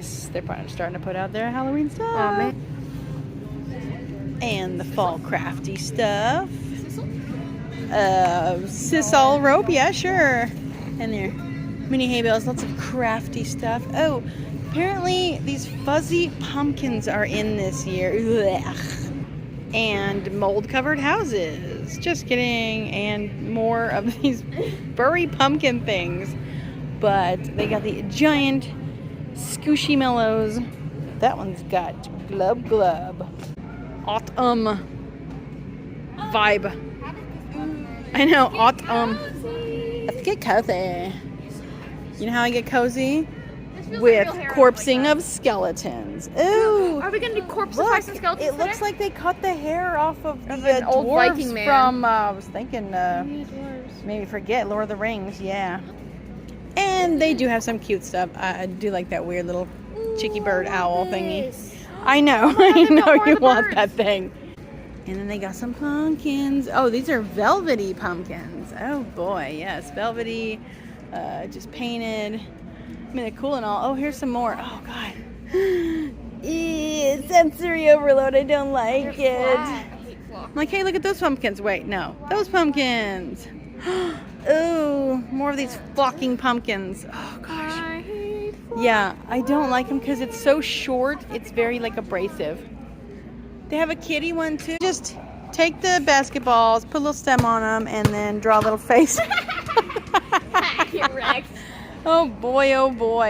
They're starting to put out their Halloween stuff. Oh, man. And the fall crafty stuff. Sisal rope, yeah, sure. And their mini hay bales, lots of crafty stuff. Oh, apparently these fuzzy pumpkins are in this year. Ugh. And mold-covered houses. Just kidding. And more of these furry pumpkin things. But they got the giant Squishymallows. That one's got Glub Glub. Autumn vibe. I know, autumn. Let's get cozy. You know how I get cozy? With corpsing of skeletons. Ooh. Are we going to do corpsify some skeletons It looks like they cut the hair off of the an old dwarves Viking man. from, I was thinking, maybe forget, Lord of the Rings, yeah. And they do have some cute stuff. I do like that weird little cheeky bird owl thingy. I know, I know you want that thing. And then they got some pumpkins. Oh, these are velvety pumpkins. Oh boy, yes, velvety, just painted. I mean, they're cool and all. Oh, here's some more. Oh god. Ew, sensory overload. I don't like it. I'm like, hey, look at those pumpkins. Wait, no, those pumpkins. Ooh, more of these flocking pumpkins. Oh gosh. Yeah, I don't like them because it's so short. It's very like abrasive. They have a kitty one too. Just take the basketballs, put a little stem on them, and then draw a little face. Get wrecked. Oh boy, oh boy.